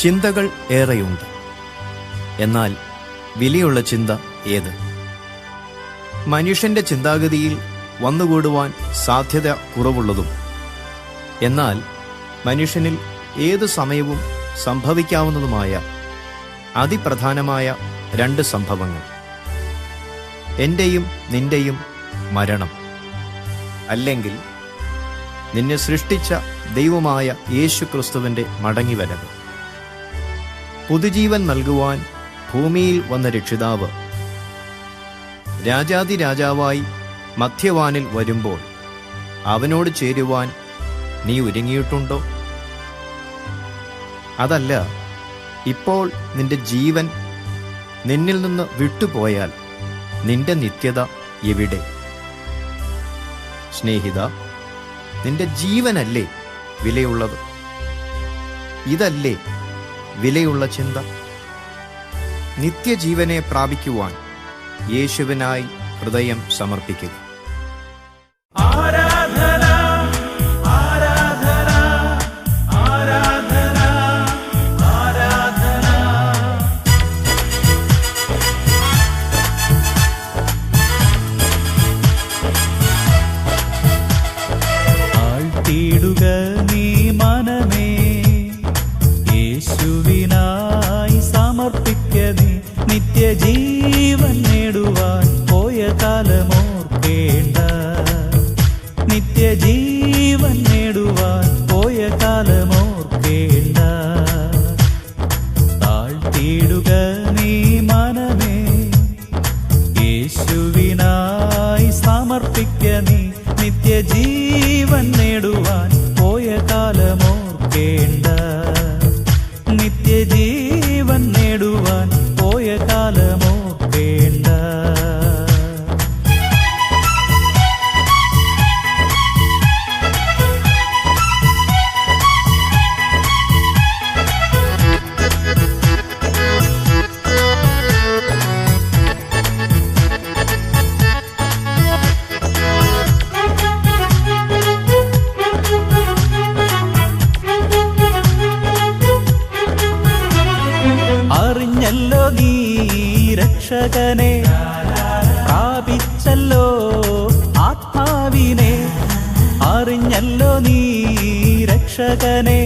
ചിന്തകൾ ഏറെയുണ്ട്. എന്നാൽ വിലയുള്ള ചിന്ത ഏത്? മനുഷ്യന്റെ ചിന്താഗതിയിൽ വന്നുകൂടുവാൻ സാധ്യത കുറവുള്ളതും എന്നാൽ മനുഷ്യനിൽ ഏതു സമയവും സംഭവിക്കാവുന്നതുമായ അതിപ്രധാനമായ 2 സംഭവങ്ങൾ: എൻ്റെയും നിന്റെയും മരണം, അല്ലെങ്കിൽ നിന്നെ സൃഷ്ടിച്ച ദൈവമായ യേശുക്രിസ്തുവിൻ്റെ മടങ്ങിവരവ്. പുതുജീവൻ നൽകുവാൻ ഭൂമിയിൽ വന്ന രക്ഷിതാവ് രാജാതിരാജാവായി മധ്യവാനിൽ വരുമ്പോൾ അവനോട് ചേരുവാൻ നീ ഒരുങ്ങിയിട്ടുണ്ടോ? അതല്ല, ഇപ്പോൾ നിന്റെ ജീവൻ നിന്നിൽ നിന്ന് വിട്ടുപോയാൽ നിന്റെ നിത്യത എവിടെ? സ്നേഹിത, നിന്റെ ജീവനല്ലേ വിലയുള്ളത്? ഇതല്ലേ വിലയുള്ള ചിന്ത? നിത്യജീവനെ പ്രാപിക്കുവാൻ യേശുവിനായി ഹൃദയം സമർപ്പിക്കുക. ആഴ്ത്തിയിടുക നീ മനമേ, യേശുവിനായി സമർപ്പിക്ക നീ. നിത്യജീവൻ നേടുവാൻ പോയ കാലമോർക്കേണ്ട, നിത്യജീവൻ നേടുവാൻ പോയ കാലമോർക്കേണ്ട. താഴ്ത്തിയിടുക നീ മനമേ, യേശുവിനായി സമർപ്പിക്ക നീ. നിത്യജീവൻ നേടുവാൻ പോയ കാലമോർക്കേണ്ട, നിത്യജീവൻ നേടുവാൻ പോയ കാലമോർക്കേണ്ട. അറിഞ്ഞല്ലോ നീ രക്ഷകനെ, പ്രാപിച്ചല്ലോ ആത്മാവിനെ. അറിഞ്ഞല്ലോ നീ രക്ഷകനെ,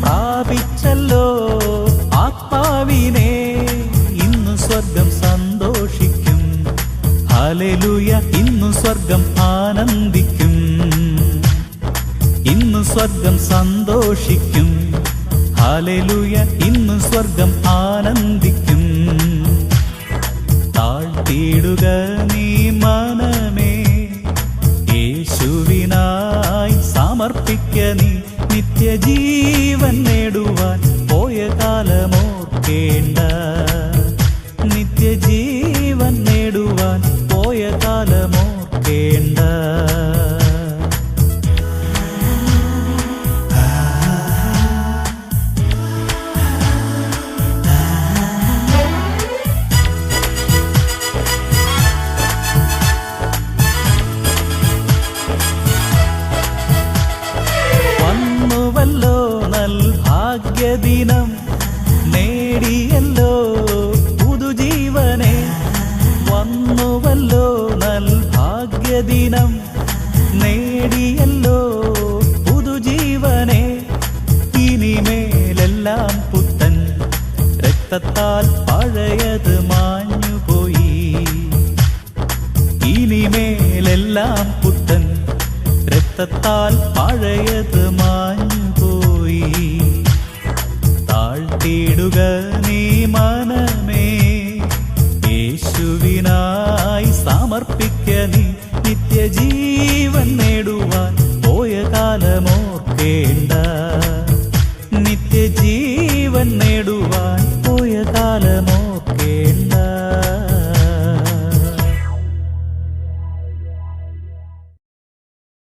പ്രാപിച്ചല്ലോ ആത്മാവിനെ. ഇന്നു സ്വർഗം സന്തോഷിക്കും, ഹല്ലേലൂയ. ഇന്നു സ്വർഗം ആനന്ദിക്കും, ഇന്നു സ്വർഗം സന്തോഷിക്കും, ഹല്ലേലൂയ. ഇന്നു സ്വർഗം ആനന്ദിക്കും. താഴ്ത്തിയിടുക നീ മനമേ, യേശുവിനായി സമർപ്പിക്ക നീ. നിത്യജീവൻ നേടുവാൻ പോയ കാലമോർക്കേണ്ട, നിത്യജീവൻ നേടുവാൻ പോയ കാലമോർക്കേണ്ട. വന്നുവല്ലോ നൽ ഭാഗ്യദിനം, നേടിയല്ലോ പുതുജീവനെ. വന്നുവല്ലോ നൽ ഭാഗ്യദിനം, നേടിയല്ലോ പുതുജീവനെ. ഇനിമേലെല്ലാം പുത്തൻ, രക്തത്താൽ പഴയത് മാഞ്ഞുപോയി. ഇനിമേലെല്ലാം പുത്തൻ, രക്തത്താൽ പഴയത് മാഞ്ഞുപോയി. താഴ്ത്തിയിടുക